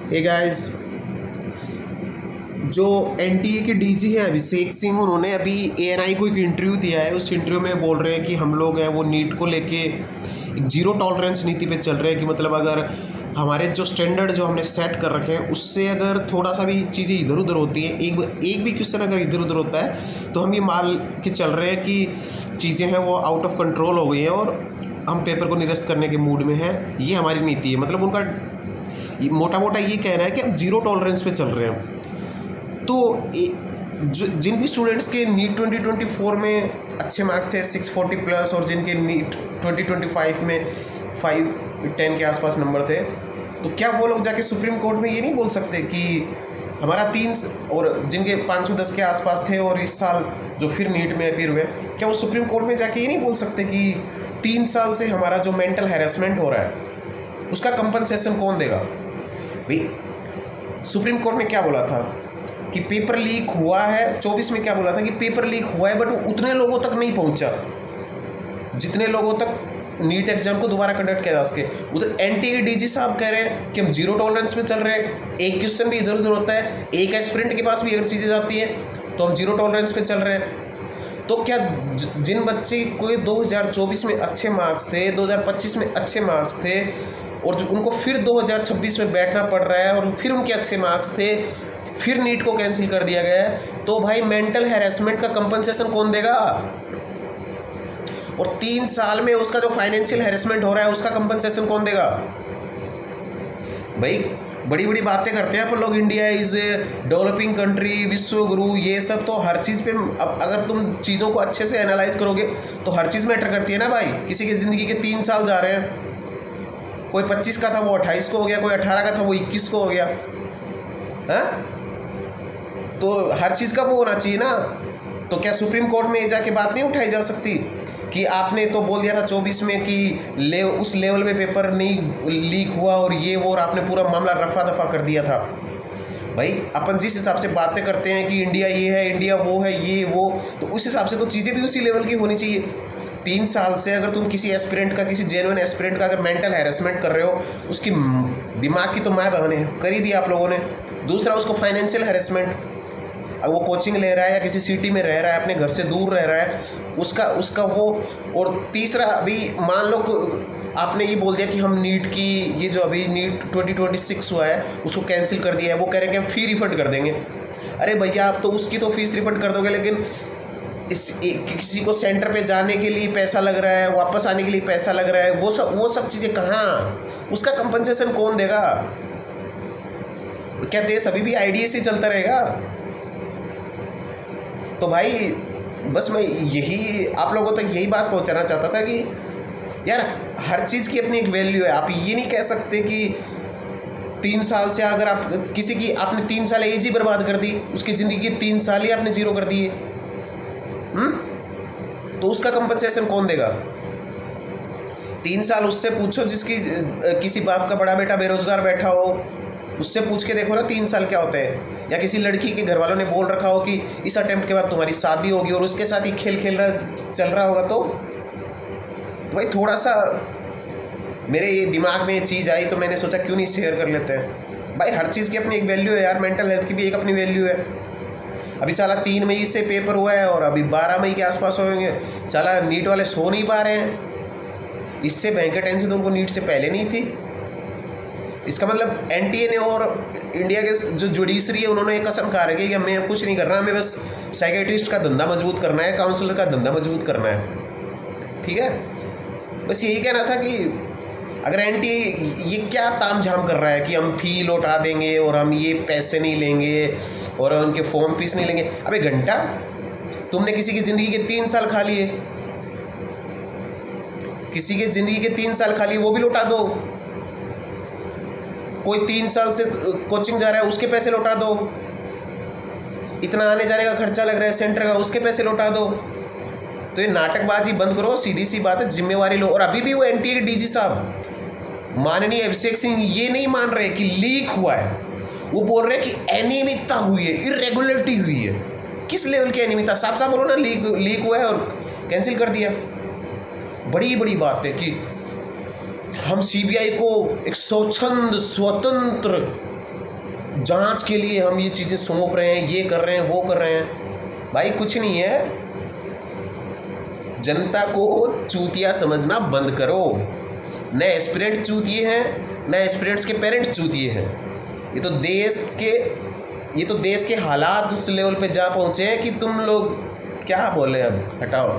Hey guys, जो NTA के DG हैं अभिषेक सिंह, उन्होंने अभी एएनआई को एक इंटरव्यू दिया है। उस इंटरव्यू में बोल रहे हैं कि हम लोग हैं वो नीट को लेके एक जीरो टॉलरेंस नीति पे चल रहे हैं कि मतलब अगर हमारे जो स्टैंडर्ड जो हमने सेट कर रखे हैं उससे अगर थोड़ा सा भी चीज़ें इधर उधर होती हैं, एक भी क्वेश्चन अगर इधर उधर होता है तो हम ये मान के चल रहे हैं कि चीज़ें हैं वो आउट ऑफ कंट्रोल हो गई हैं और हम पेपर को निरस्त करने के मूड में हैं। ये हमारी नीति है। मतलब उनका मोटा मोटा ये कहना है कि हम जीरो टॉलरेंस पे चल रहे हैं। तो जिन भी स्टूडेंट्स के नीट 2024 में अच्छे मार्क्स थे 640 प्लस, और जिनके नीट 2025 में 510 के आसपास नंबर थे, तो क्या वो लोग जाके सुप्रीम कोर्ट में ये नहीं बोल सकते कि हमारा 3, और जिनके 510 के आसपास थे और इस साल जो फिर नीट में अपीयर हुए, क्या वो सुप्रीम कोर्ट में जाके ये नहीं बोल सकते कि 3 साल से हमारा जो मेंटल हैरेसमेंट हो रहा है उसका कंपनसेशन कौन देगा? भाई सुप्रीम कोर्ट ने क्या बोला था कि पेपर लीक हुआ है, 24 में क्या बोला था कि पेपर लीक हुआ है, बट वो उतने लोगों तक नहीं पहुंचा जितने लोगों तक नीट एग्जाम को दोबारा कंडक्ट किया जा सके। उधर एनटीए डीजी साहब कह रहे हैं कि हम जीरो टॉलरेंस में चल रहे हैं, एक क्वेश्चन भी इधर उधर होता है, एक एस्पिरेंट के पास भी अगर चीज़ें जाती हैं तो हम जीरो टॉलरेंस पे चल रहे हैं। तो क्या जिन बच्चे को 2024 में अच्छे मार्क्स थे, 2025 में अच्छे मार्क्स थे, और उनको फिर 2026 में बैठना पड़ रहा है और फिर उनके अच्छे मार्क्स थे, फिर नीट को कैंसिल कर दिया गया है, तो भाई मेंटल हैरेसमेंट का कंपनसेशन कौन देगा? और 3 साल में उसका जो फाइनेंशियल हैरेसमेंट हो रहा है उसका कंपनसेशन कौन देगा? भाई बड़ी बड़ी बातें करते हैं अपन लोग, India is a developing country, विश्व गुरु, ये सब तो हर चीज़ पे अब अगर तुम चीज़ों को अच्छे से एनालाइज करोगे तो हर चीज़ मैटर करती है ना भाई। किसी की ज़िंदगी के 3 साल जा रहे हैं, कोई 25 का था वो 28 को हो गया, कोई 18 का था वो 21 को हो गया, है? तो हर चीज़ का वो होना चाहिए ना। तो क्या सुप्रीम कोर्ट में जाके बात नहीं उठाई जा सकती कि आपने तो बोल दिया था 24 में कि उस लेवल पे पेपर नहीं लीक हुआ और ये वो, और आपने पूरा मामला रफा दफा कर दिया था। भाई अपन जिस हिसाब से बातें करते हैं कि इंडिया ये है, इंडिया वो है, ये वो, तो उस हिसाब से तो चीज़ें भी उसी लेवल की होनी चाहिए। 3 साल से अगर तुम किसी एस्पिरेंट का, किसी जेन्युइन एस्पिरेंट का अगर मेंटल हैरेसमेंट कर रहे हो, उसकी दिमाग की तो माय बहने कर ही दी आप लोगों ने। दूसरा उसको फाइनेंशियल हैरेसमेंट, अब वो कोचिंग ले रहा है या किसी सिटी में रह रहा है, अपने घर से दूर रह रहा है, उसका वो। और तीसरा, अभी मान लो आपने ये बोल दिया कि हम नीट की, ये जो अभी नीट 2026 हुआ है उसको कैंसिल कर दिया है, वो कह रहे हैं कि हम फी रिफंड कर देंगे। अरे भैया, आप तो उसकी तो फीस रिफंड कर दोगे, लेकिन किसी को सेंटर पे जाने के लिए पैसा लग रहा है, वापस आने के लिए पैसा लग रहा है, वो सब चीज़ें कहाँ? उसका कंपनसेशन कौन देगा? क्या देश अभी भी आईडीए से चलता रहेगा? तो भाई बस मैं यही आप लोगों तक यही बात पहुंचाना चाहता था कि यार हर चीज़ की अपनी एक वैल्यू है। आप ये नहीं कह सकते कि 3 साल से अगर आप किसी की, आपने 3 साल एज ही बर्बाद कर दी, उसकी ज़िंदगी के 3 साल ही आपने जीरो कर दिए, तो उसका कंपनसेशन कौन देगा? 3 साल उससे पूछो जिसकी किसी बाप का बड़ा बेटा बेरोजगार बैठा हो, उससे पूछ के देखो ना 3 साल क्या होते हैं। या किसी लड़की के घर वालों ने बोल रखा हो कि इस अटेम्प्ट के बाद तुम्हारी शादी होगी और उसके साथ ही खेल चल रहा होगा, तो भाई थोड़ा सा मेरे ये दिमाग में ये चीज़ आई तो मैंने सोचा क्यों नहीं शेयर कर लेते हैं। भाई हर चीज़ की अपनी एक वैल्यू है यार, मेंटल हेल्थ की भी एक अपनी वैल्यू है। अभी साला 3 मई से पेपर हुआ है और अभी 12 मई के आसपास होंगे, साला नीट वाले सो नहीं पा रहे हैं। इससे भयंकर टेंशन तो उनको नीट से पहले नहीं थी। इसका मतलब एनटीए ने और इंडिया के जो जुडिशरी है उन्होंने एक कसम खा रखी है कि हमें कुछ नहीं करना, हमें बस साइकेट्रिस्ट का धंधा मजबूत करना है, काउंसलर का धंधा मजबूत करना है। ठीक है, बस यही कहना था कि अगर एनटीए ये क्या तामझाम कर रहा है कि हम फ़ी लौटा देंगे और हम ये पैसे नहीं लेंगे और उनके फॉर्म फीस नहीं लेंगे। अबे घंटा, तुमने किसी की ज़िंदगी के 3 साल खा लिए, किसी के ज़िंदगी के 3 साल खा लिए, वो भी लौटा दो। कोई 3 साल से कोचिंग जा रहा है उसके पैसे लौटा दो। इतना आने जाने का खर्चा लग रहा है सेंटर का, उसके पैसे लौटा दो। तो ये नाटकबाजी बंद करो, सीधी सी बात है, जिम्मेवारी लो। और अभी भी वो एनटीए के डीजी साहब माननीय अभिषेक सिंह ये नहीं मान रहे कि लीक हुआ है, वो बोल रहे हैं कि अनियमितता हुई है, इरेगुलरिटी हुई है। किस लेवल की अनियमितता? साफ साफ बोलो ना, लीक हुआ है और कैंसिल कर दिया। बड़ी बड़ी बात है कि हम सीबीआई को एक स्वतंत्र जांच के लिए हम ये चीज़ें सौंप रहे हैं, ये कर रहे हैं, वो कर रहे हैं। भाई कुछ नहीं है, जनता को चूतिया समझना बंद करो। न एस्पिरेंट चूतिए हैं, न एस्पिरेंट्स के पेरेंट्स चूतिए हैं। ये तो देश के हालात उस लेवल पे जा पहुँचे हैं कि तुम लोग क्या बोले, अब हटाओ।